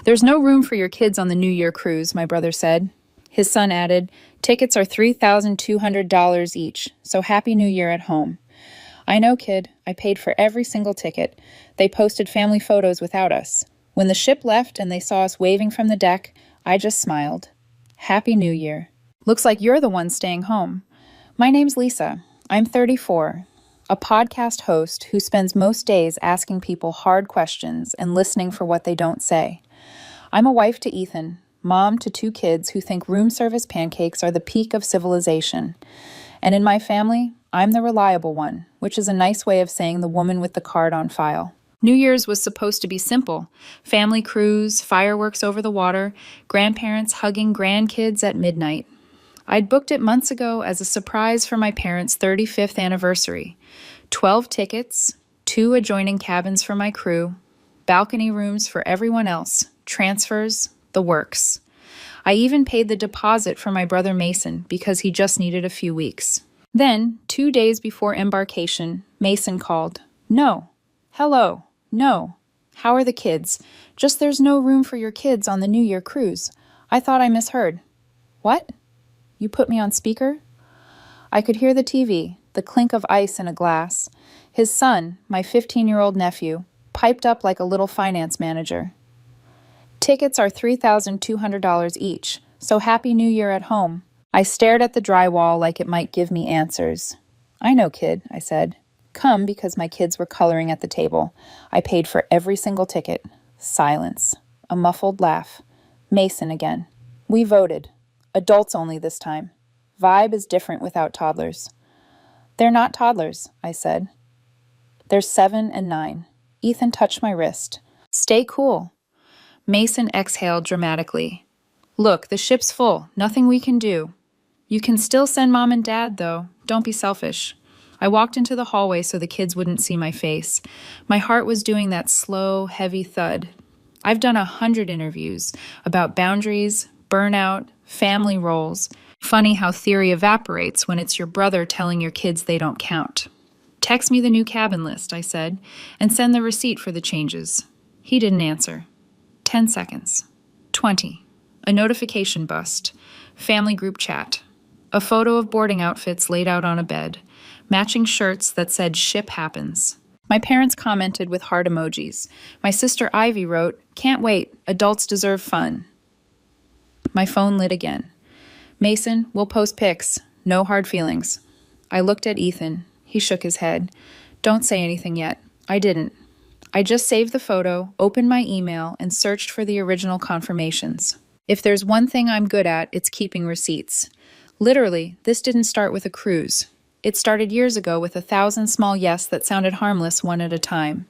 There's no room for your kids on the New Year cruise, my brother said. His son added, tickets are $3,200 each, so Happy New Year at home. I know, kid. I paid for every single ticket. They posted family photos without us. When the ship left and they saw us waving from the deck, I just smiled. Happy New Year. Looks like you're the one staying home. My name's Lisa. I'm 34, a podcast host who spends most days asking people hard questions and listening for what they don't say. I'm a wife to Ethan, mom to 2 kids who think room service pancakes are the peak of civilization. And in my family, I'm the reliable one, which is a nice way of saying the woman with the card on file. New Year's was supposed to be simple. Family cruise, fireworks over the water, grandparents hugging grandkids at midnight. I'd booked it months ago as a surprise for my parents' 35th anniversary. 12 tickets, 2 adjoining cabins for my crew, balcony rooms for everyone else, transfers, the works. I even paid the deposit for my brother Mason because he just needed a few weeks. Then, 2 days before embarkation, Mason called. No. Hello. No. How are the kids? Just there's no room for your kids on the New Year cruise. I thought I misheard. What? You put me on speaker? I could hear the TV, the clink of ice in a glass. His son, my 15-year-old nephew, piped up like a little finance manager. Tickets are $3,200 each, so Happy New Year at home. I stared at the drywall like it might give me answers. I know, kid, I said. Come because my kids were coloring at the table. I paid for every single ticket. Silence. A muffled laugh. Mason again. We voted. Adults only this time. Vibe is different without toddlers. They're not toddlers, I said. They're 7 and 9. Ethan touched my wrist. Stay cool. Mason exhaled dramatically. Look, the ship's full. Nothing we can do. You can still send Mom and Dad, though. Don't be selfish. I walked into the hallway so the kids wouldn't see my face. My heart was doing that slow, heavy thud. I've done 100 interviews about boundaries, burnout, family roles. Funny how theory evaporates when it's your brother telling your kids they don't count. Text me the new cabin list, I said, and send the receipt for the changes. He didn't answer. 10 seconds. 20. A notification bust. Family group chat. A photo of boarding outfits laid out on a bed. Matching shirts that said ship happens. My parents commented with heart emojis. My sister Ivy wrote, can't wait, adults deserve fun. My phone lit again. Mason, we'll post pics. No hard feelings. I looked at Ethan. He shook his head. Don't say anything yet. I didn't. I just saved the photo, opened my email, and searched for the original confirmations. If there's one thing I'm good at, it's keeping receipts. Literally, this didn't start with a cruise. It started years ago with 1,000 small yes that sounded harmless one at a time.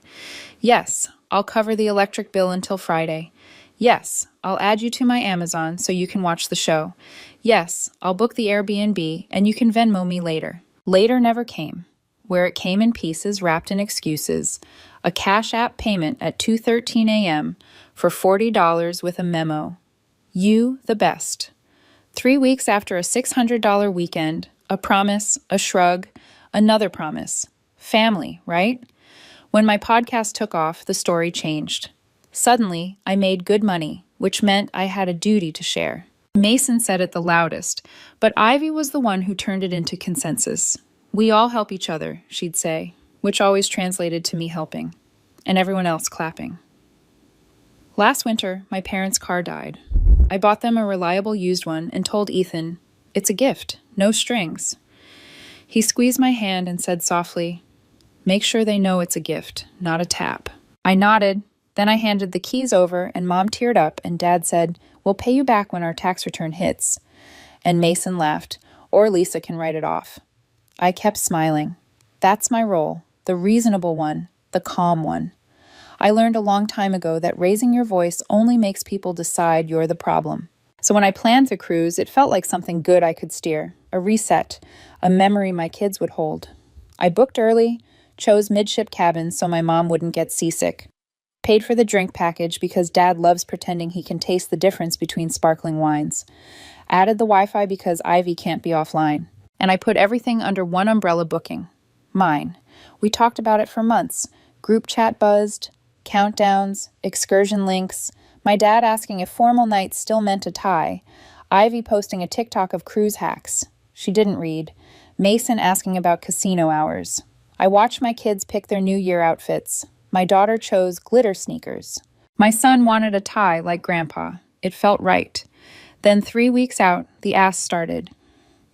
Yes, I'll cover the electric bill until Friday. Yes, I'll add you to my Amazon so you can watch the show. Yes, I'll book the Airbnb and you can Venmo me later. Later never came. Where it came in pieces wrapped in excuses. A Cash App payment at 2:13 a.m. for $40 with a memo. You the best. 3 weeks after a $600 weekend, a promise, a shrug, another promise. Family, right? When my podcast took off, the story changed. Suddenly, I made good money, which meant I had a duty to share. Mason said it the loudest, but Ivy was the one who turned it into consensus. We all help each other, she'd say, which always translated to me helping, and everyone else clapping. Last winter, my parents' car died. I bought them a reliable used one and told Ethan, it's a gift, no strings. He squeezed my hand and said softly, make sure they know it's a gift, not a tap. I nodded. Then I handed the keys over and Mom teared up and Dad said, we'll pay you back when our tax return hits. And Mason laughed, or Lisa can write it off. I kept smiling. That's my role, the reasonable one, the calm one. I learned a long time ago that raising your voice only makes people decide you're the problem. So when I planned the cruise, it felt like something good I could steer, a reset, a memory my kids would hold. I booked early, chose midship cabins so my mom wouldn't get seasick. Paid for the drink package because Dad loves pretending he can taste the difference between sparkling wines. Added the Wi-Fi because Ivy can't be offline. And I put everything under one umbrella booking. Mine. We talked about it for months. Group chat buzzed, countdowns, excursion links, My dad asking if formal nights still meant a tie. Ivy posting a TikTok of cruise hacks. She didn't read. Mason asking about casino hours. I watched my kids pick their New Year outfits. My daughter chose glitter sneakers. My son wanted a tie like Grandpa. It felt right. Then 3 weeks out, the ask started.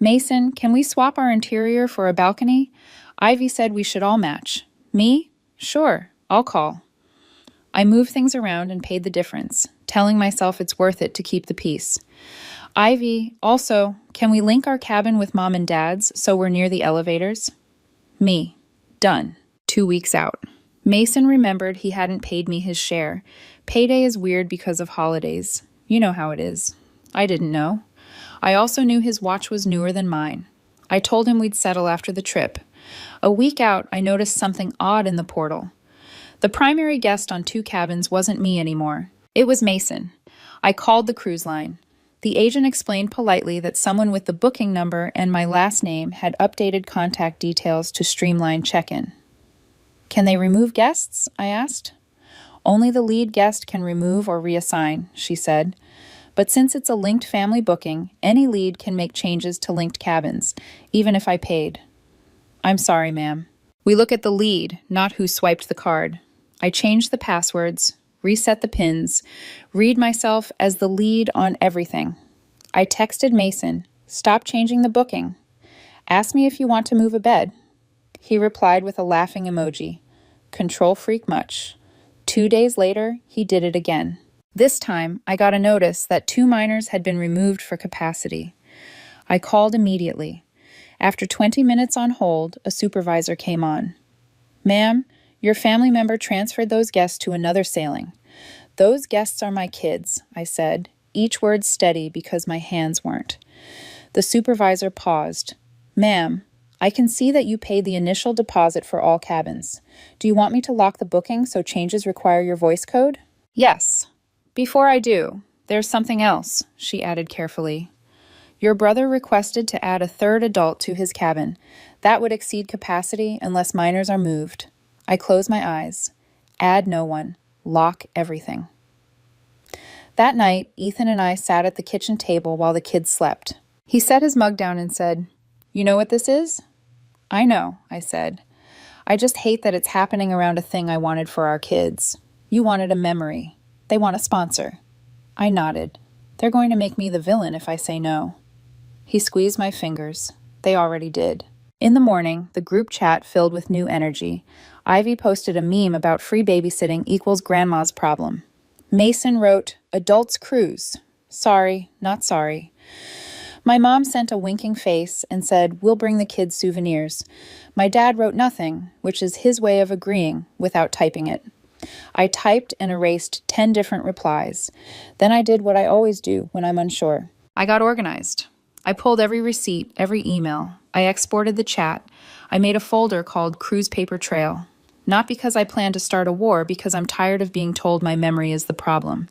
Mason, can we swap our interior for a balcony? Ivy said we should all match. Me? Sure, I'll call. I moved things around and paid the difference, telling myself it's worth it to keep the peace. Ivy, also, can we link our cabin with Mom and Dad's so we're near the elevators? Me. Done. 2 weeks out. Mason remembered he hadn't paid me his share. Payday is weird because of holidays. You know how it is. I didn't know. I also knew his watch was newer than mine. I told him we'd settle after the trip. A week out, I noticed something odd in the portal. The primary guest on 2 cabins wasn't me anymore. It was Mason. I called the cruise line. The agent explained politely that someone with the booking number and my last name had updated contact details to streamline check-in. Can they remove guests? I asked. Only the lead guest can remove or reassign, she said. But since it's a linked family booking, any lead can make changes to linked cabins, even if I paid. I'm sorry, ma'am. We look at the lead, not who swiped the card. I changed the passwords, reset the pins, read myself as the lead on everything. I texted Mason, stop changing the booking. Ask me if you want to move a bed. He replied with a laughing emoji. Control freak much. 2 days later, he did it again. This time, I got a notice that 2 minors had been removed for capacity. I called immediately. After 20 minutes on hold, a supervisor came on. Ma'am, your family member transferred those guests to another sailing. Those guests are my kids, I said, each word steady because my hands weren't. The supervisor paused. Ma'am, I can see that you paid the initial deposit for all cabins. Do you want me to lock the booking so changes require your voice code? Yes. Before I do, there's something else, she added carefully. Your brother requested to add a 3rd adult to his cabin. That would exceed capacity unless minors are moved. I close my eyes. Add no one. Lock everything. That night, Ethan and I sat at the kitchen table while the kids slept. He set his mug down and said, You know what this is? I know, I said. I just hate that it's happening around a thing I wanted for our kids. You wanted a memory. They want a sponsor. I nodded. They're going to make me the villain if I say no. He squeezed my fingers. They already did. In the morning, the group chat filled with new energy. Ivy posted a meme about free babysitting equals grandma's problem. Mason wrote, Adults cruise. Sorry, not sorry. My mom sent a winking face and said, We'll bring the kids souvenirs. My dad wrote nothing, which is his way of agreeing without typing it. I typed and erased 10 different replies. Then I did what I always do when I'm unsure. I got organized. I pulled every receipt, every email. I exported the chat. I made a folder called Cruise Paper Trail. Not because I plan to start a war, because I'm tired of being told my memory is the problem.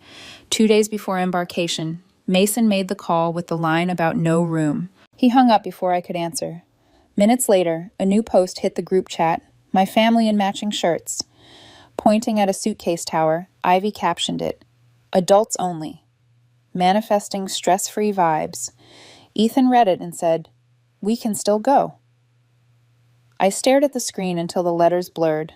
2 days before embarkation, Mason made the call with the line about no room. He hung up before I could answer. Minutes later, a new post hit the group chat, my family in matching shirts. Pointing at a suitcase tower, Ivy captioned it, Adults only. Manifesting stress-free vibes. Ethan read it and said, We can still go. I stared at the screen until the letters blurred.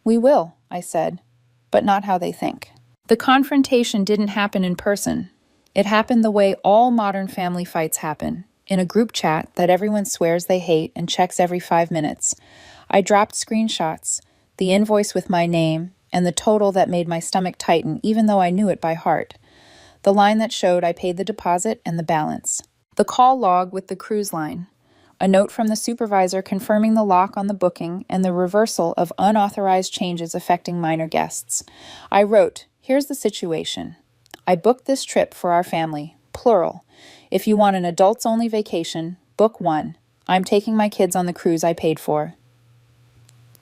We will, I said, but not how they think. The confrontation didn't happen in person. It happened the way all modern family fights happen, in a group chat that everyone swears they hate and checks every 5 minutes. I dropped screenshots, the invoice with my name, and the total that made my stomach tighten even though I knew it by heart. The line that showed I paid the deposit and the balance. The call log with the cruise line. A note from the supervisor confirming the lock on the booking and the reversal of unauthorized changes affecting minor guests. I wrote, Here's the situation. I booked this trip for our family, plural. If you want an adults-only vacation, book 1. I'm taking my kids on the cruise I paid for.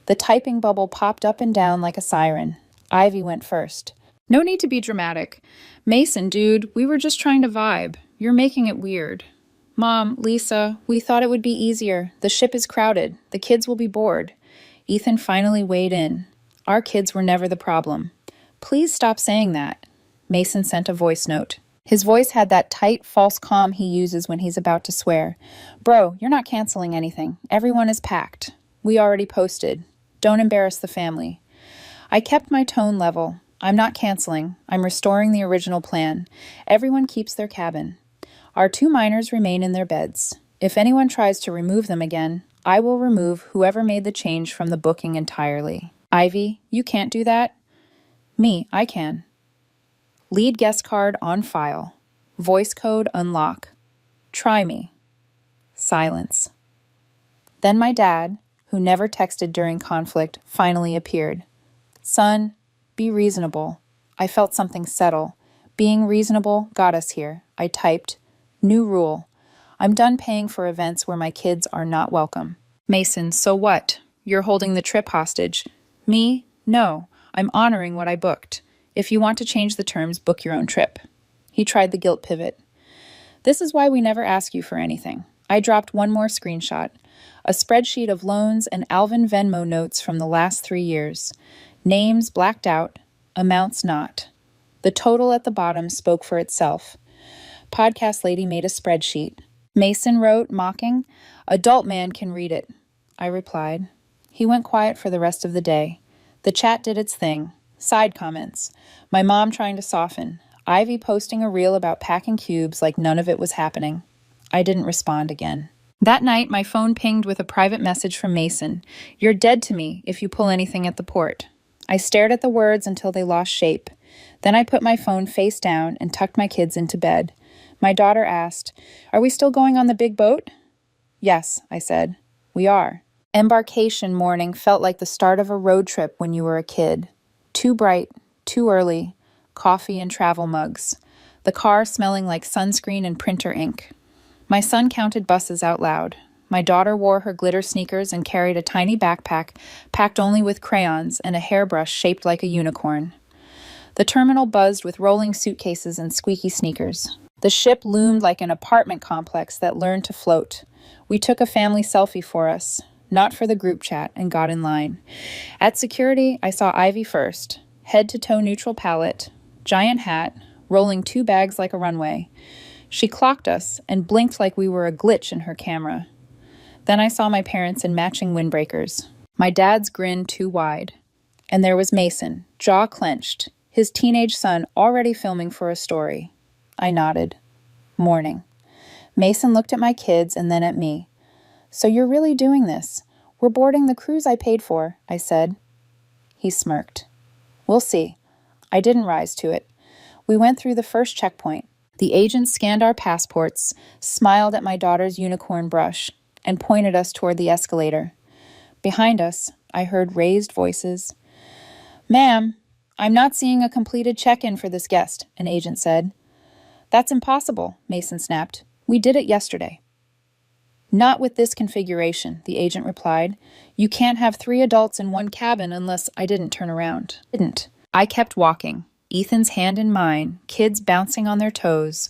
The typing bubble popped up and down like a siren. Ivy went first. No need to be dramatic. Mason, dude, we were just trying to vibe. You're making it weird. Mom, Lisa, we thought it would be easier. The ship is crowded. The kids will be bored. Ethan finally weighed in. Our kids were never the problem. Please stop saying that. Mason sent a voice note. His voice had that tight, false calm he uses when he's about to swear. Bro, you're not canceling anything. Everyone is packed. We already posted. Don't embarrass the family. I kept my tone level. I'm not canceling. I'm restoring the original plan. Everyone keeps their cabin. Our 2 minors remain in their beds. If anyone tries to remove them again, I will remove whoever made the change from the booking entirely. Ivy, you can't do that? Me, I can. Lead guest card on file. Voice code unlock. Try me. Silence. Then my dad, who never texted during conflict, finally appeared. Son, be reasonable. I felt something settle. Being reasonable got us here. I typed, new rule. I'm done paying for events where my kids are not welcome. Mason, so what? You're holding the trip hostage. Me? No. I'm honoring what I booked. If you want to change the terms, book your own trip. He tried the guilt pivot. This is why we never ask you for anything. I dropped one more screenshot. A spreadsheet of loans and Alvin Venmo notes from the last 3 years. Names blacked out, amounts not. The total at the bottom spoke for itself. Podcast lady made a spreadsheet. Mason wrote, mocking, adult man can read it. I replied. He went quiet for the rest of the day. The chat did its thing. Side comments. My mom trying to soften. Ivy posting a reel about packing cubes like none of it was happening. I didn't respond again. That night, my phone pinged with a private message from Mason. You're dead to me if you pull anything at the port. I stared at the words until they lost shape. Then I put my phone face down and tucked my kids into bed. My daughter asked, Are we still going on the big boat? Yes, I said. We are. Embarkation morning felt like the start of a road trip when you were a kid. Too bright, too early, coffee and travel mugs. The car smelling like sunscreen and printer ink. My son counted buses out loud. My daughter wore her glitter sneakers and carried a tiny backpack packed only with crayons and a hairbrush shaped like a unicorn. The terminal buzzed with rolling suitcases and squeaky sneakers. The ship loomed like an apartment complex that learned to float. We took a family selfie for us, not for the group chat, and got in line. At security, I saw Ivy first. Head-to-toe neutral palette, giant hat, rolling 2 bags like a runway. She clocked us and blinked like we were a glitch in her camera. Then I saw my parents in matching windbreakers. My dad's grin too wide. And there was Mason, jaw clenched, his teenage son already filming for a story. I nodded. Morning. Mason looked at my kids and then at me. So you're really doing this? We're boarding the cruise I paid for, I said. He smirked. We'll see. I didn't rise to it. We went through the first checkpoint. The agent scanned our passports, smiled at my daughter's unicorn brush, and pointed us toward the escalator. Behind us, I heard raised voices. Ma'am, I'm not seeing a completed check-in for this guest, an agent said. That's impossible, Mason snapped. We did it yesterday. Not with this configuration, the agent replied. You can't have 3 adults in one cabin unless I didn't turn around. I kept walking, Ethan's hand in mine, kids bouncing on their toes.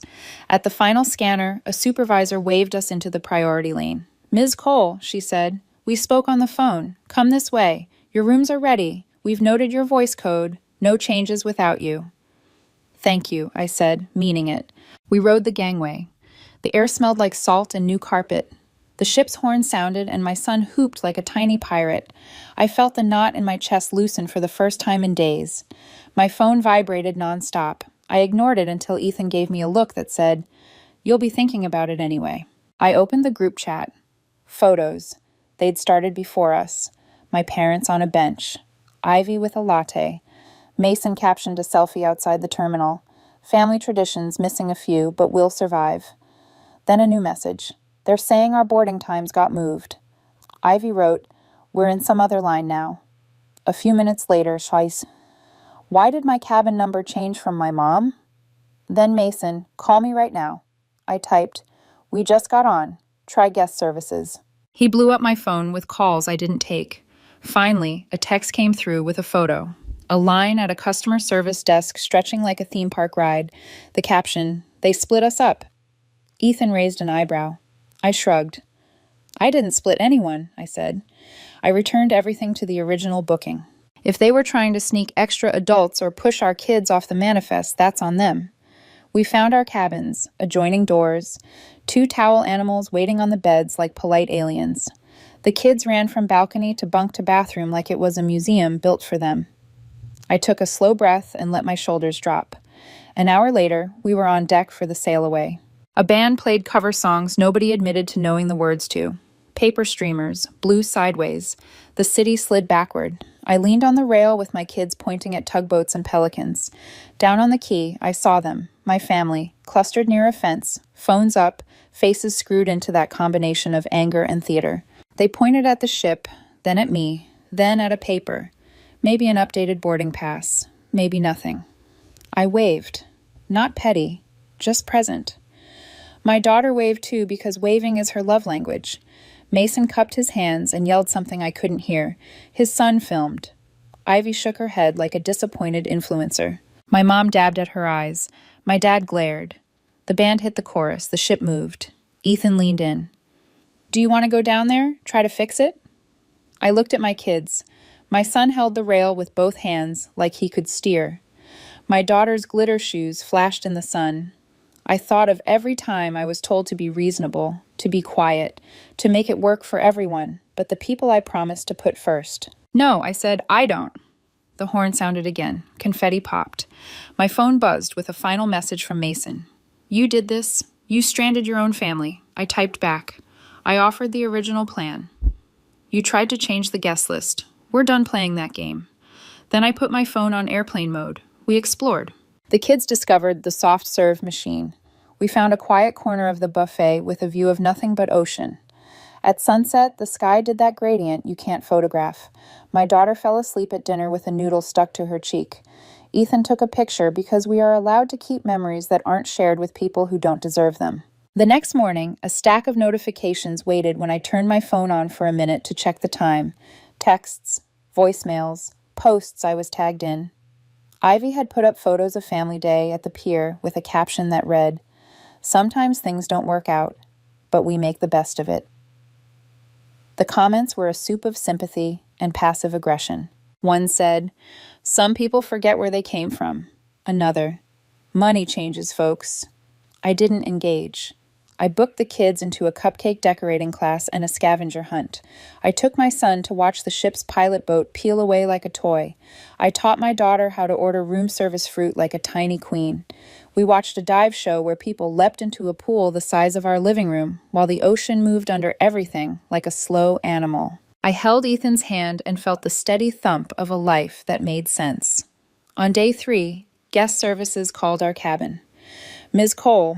At the final scanner, a supervisor waved us into the priority lane. Ms. Cole, she said, we spoke on the phone. Come this way. Your rooms are ready. We've noted your voice code. No changes without you. Thank you, I said, meaning it. We rode the gangway. The air smelled like salt and new carpet. The ship's horn sounded, and my son hooped like a tiny pirate. I felt the knot in my chest loosen for the first time in days. My phone vibrated nonstop. I ignored it until Ethan gave me a look that said, You'll be thinking about it anyway. I opened the group chat. Photos. They'd started before us. My parents on a bench. Ivy with a latte. Mason captioned a selfie outside the terminal. Family traditions, missing a few, but will survive. Then a new message. They're saying our boarding times got moved. Ivy wrote, We're in some other line now. A few minutes later, Scheiss. Why did my cabin number change from my mom? Then Mason, call me right now. I typed, We just got on. Try guest services. He blew up my phone with calls I didn't take. Finally, a text came through with a photo. A line at a customer service desk stretching like a theme park ride. The caption, They split us up. Ethan raised an eyebrow. I shrugged. I didn't split anyone, I said. I returned everything to the original booking. If they were trying to sneak extra adults or push our kids off the manifest, that's on them. We found our cabins, adjoining doors, 2 towel animals waiting on the beds like polite aliens. The kids ran from balcony to bunk to bathroom like it was a museum built for them. I took a slow breath and let my shoulders drop. An hour later, we were on deck for the sail away. A band played cover songs nobody admitted to knowing the words to. Paper streamers blew sideways. The city slid backward. I leaned on the rail with my kids pointing at tugboats and pelicans. Down on the quay, I saw them, my family, clustered near a fence, phones up, faces screwed into that combination of anger and theater. They pointed at the ship, then at me, then at a paper. Maybe an updated boarding pass, maybe nothing. I waved. Not petty, just present. My daughter waved too because waving is her love language. Mason cupped his hands and yelled something I couldn't hear. His son filmed. Ivy shook her head like a disappointed influencer. My mom dabbed at her eyes. My dad glared. The band hit the chorus. The ship moved. Ethan leaned in. Do you want to go down there? Try to fix it? I looked at my kids. My son held the rail with both hands like he could steer. My daughter's glitter shoes flashed in the sun. I thought of every time I was told to be reasonable, to be quiet, to make it work for everyone, but the people I promised to put first. No, I said, I don't. The horn sounded again. Confetti popped. My phone buzzed with a final message from Mason. You did this. You stranded your own family. I typed back. I offered the original plan. You tried to change the guest list. We're done playing that game. Then I put my phone on airplane mode. We explored. The kids discovered the soft serve machine. We found a quiet corner of the buffet with a view of nothing but ocean. At sunset, the sky did that gradient you can't photograph. My daughter fell asleep at dinner with a noodle stuck to her cheek. Ethan took a picture because we are allowed to keep memories that aren't shared with people who don't deserve them. The next morning, a stack of notifications waited when I turned my phone on for a minute to check the time. Texts, voicemails, posts I was tagged in. Ivy had put up photos of Family Day at the pier with a caption that read, "Sometimes things don't work out, but we make the best of it." The comments were a soup of sympathy and passive aggression. One said, "Some people forget where they came from." Another, "Money changes, folks." I didn't engage. I booked the kids into a cupcake decorating class and a scavenger hunt. I took my son to watch the ship's pilot boat peel away like a toy. I taught my daughter how to order room service fruit like a tiny queen. We watched a dive show where people leapt into a pool the size of our living room, while the ocean moved under everything like a slow animal. I held Ethan's hand and felt the steady thump of a life that made sense. On day 3, guest services called our cabin. "Ms. Cole,"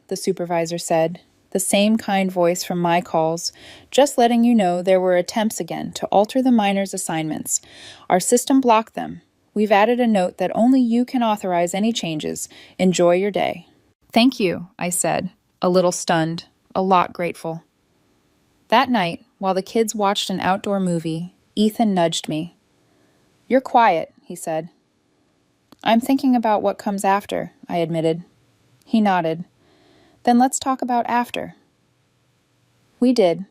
the supervisor said, the same kind voice from my calls, "just letting you know there were attempts again to alter the miners' assignments. Our system blocked them. We've added a note that only you can authorize any changes. Enjoy your day." "Thank you," I said, a little stunned, a lot grateful. That night, while the kids watched an outdoor movie, Ethan nudged me. "You're quiet," he said. "I'm thinking about what comes after," I admitted. He nodded. "Then let's talk about after." We did.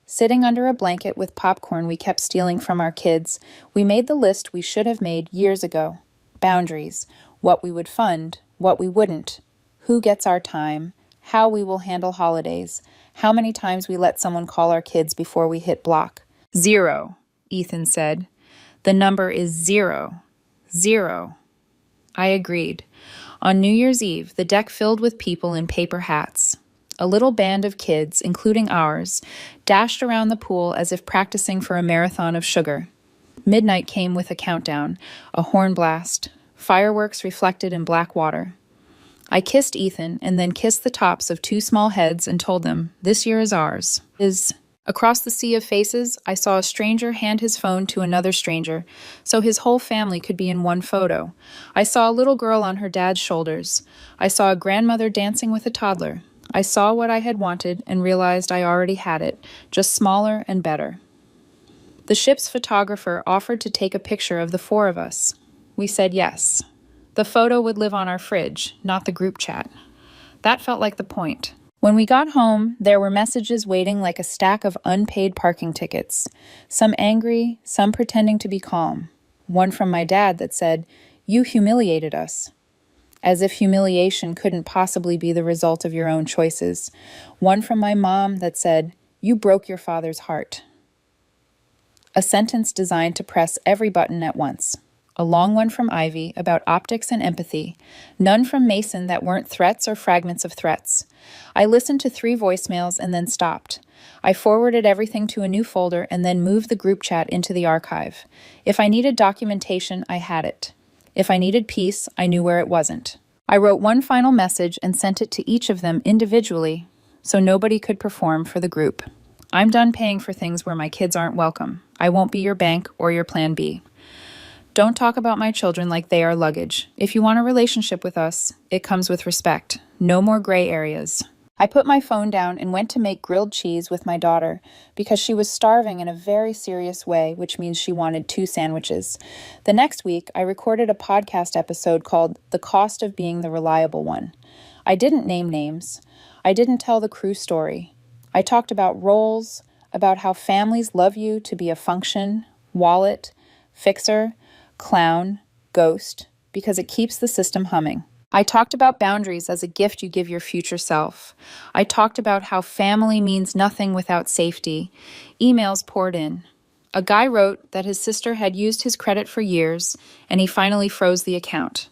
Sitting under a blanket with popcorn we kept stealing from our kids, we made the list we should have made years ago. Boundaries, what we would fund, what we wouldn't, who gets our time, how we will handle holidays, how many times we let someone call our kids before we hit block. "0, Ethan said. "The number is 0. 0. I agreed. On New Year's Eve, the deck filled with people in paper hats. A little band of kids, including ours, dashed around the pool as if practicing for a marathon of sugar. Midnight came with a countdown, a horn blast, fireworks reflected in black water. I kissed Ethan and then kissed the tops of 2 small heads and told them, "This year is ours." Across the sea of faces, I saw a stranger hand his phone to another stranger, so his whole family could be in one photo. I saw a little girl on her dad's shoulders. I saw a grandmother dancing with a toddler. I saw what I had wanted and realized I already had it, just smaller and better. The ship's photographer offered to take a picture of the 4 of us. We said yes. The photo would live on our fridge, not the group chat. That felt like the point. When we got home, there were messages waiting like a stack of unpaid parking tickets. Some angry, some pretending to be calm. One from my dad that said, "You humiliated us," as if humiliation couldn't possibly be the result of your own choices. One from my mom that said, "You broke your father's heart." A sentence designed to press every button at once. A long one from Ivy about optics and empathy. None from Mason that weren't threats or fragments of threats. I listened to 3 voicemails and then stopped. I forwarded everything to a new folder and then moved the group chat into the archive. If I needed documentation, I had it. If I needed peace, I knew where it wasn't. I wrote one final message and sent it to each of them individually, so nobody could perform for the group. I'm done paying for things where my kids aren't welcome. I won't be your bank or your plan B. Don't talk about my children like they are luggage. If you want a relationship with us, it comes with respect. No more gray areas. I put my phone down and went to make grilled cheese with my daughter because she was starving in a very serious way, which means she wanted 2 sandwiches. The next week, I recorded a podcast episode called The Cost of Being the Reliable One. I didn't name names. I didn't tell the crew story. I talked about roles, about how families love you to be a function, wallet, fixer, clown, ghost, because it keeps the system humming. I talked about boundaries as a gift you give your future self. I talked about how family means nothing without safety. Emails poured in. A guy wrote that his sister had used his credit for years, and he finally froze the account.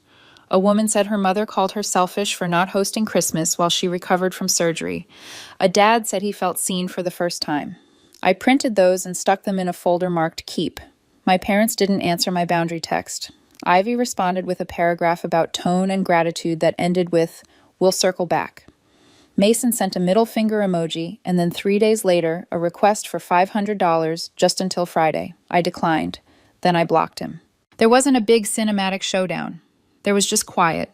A woman said her mother called her selfish for not hosting Christmas while she recovered from surgery. A dad said he felt seen for the first time. I printed those and stuck them in a folder marked Keep. My parents didn't answer my boundary text. Ivy responded with a paragraph about tone and gratitude that ended with, "We'll circle back." Mason sent a middle finger emoji, and then 3 days later, a request for $500 just until Friday. I declined. Then I blocked him. There wasn't a big cinematic showdown. There was just quiet.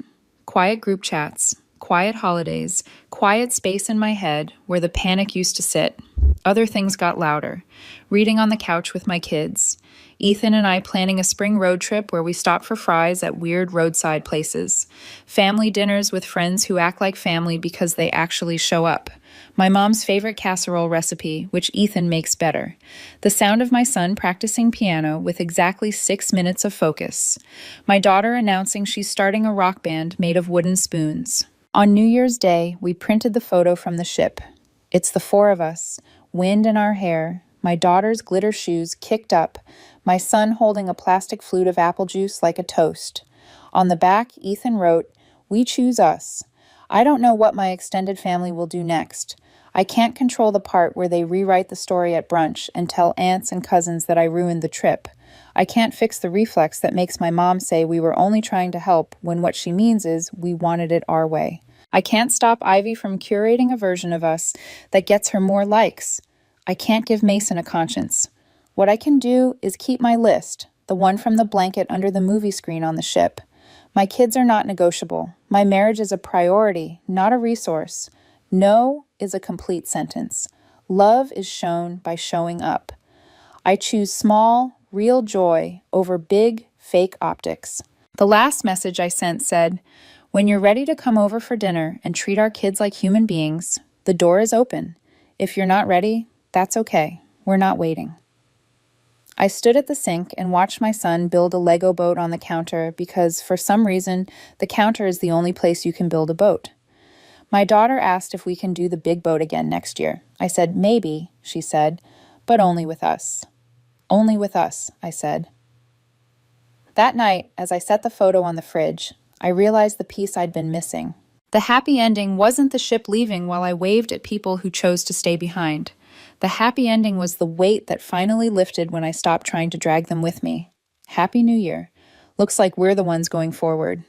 Quiet group chats, quiet holidays, quiet space in my head where the panic used to sit. Other things got louder. Reading on the couch with my kids. Ethan and I planning a spring road trip where we stop for fries at weird roadside places. Family dinners with friends who act like family because they actually show up. My mom's favorite casserole recipe, which Ethan makes better. The sound of my son practicing piano with exactly 6 minutes of focus. My daughter announcing she's starting a rock band made of wooden spoons. On New Year's Day, we printed the photo from the ship. It's the 4 of us, wind in our hair, my daughter's glitter shoes kicked up, my son holding a plastic flute of apple juice like a toast. On the back, Ethan wrote, "We choose us." I don't know what my extended family will do next. I can't control the part where they rewrite the story at brunch and tell aunts and cousins that I ruined the trip. I can't fix the reflex that makes my mom say we were only trying to help when what she means is we wanted it our way. I can't stop Ivy from curating a version of us that gets her more likes. I can't give Mason a conscience. What I can do is keep my list, the one from the blanket under the movie screen on the ship. My kids are not negotiable. My marriage is a priority, not a resource. No is a complete sentence. Love is shown by showing up. I choose small, real joy over big, fake optics. The last message I sent said, "When you're ready to come over for dinner and treat our kids like human beings, the door is open. If you're not ready, that's okay. We're not waiting." I stood at the sink and watched my son build a Lego boat on the counter because, for some reason, the counter is the only place you can build a boat. My daughter asked if we can do the big boat again next year. I said, "Maybe," she said, "but only with us." "Only with us," I said. That night, as I set the photo on the fridge, I realized the piece I'd been missing. The happy ending wasn't the ship leaving while I waved at people who chose to stay behind. The happy ending was the weight that finally lifted when I stopped trying to drag them with me. Happy New Year. Looks like we're the ones going forward.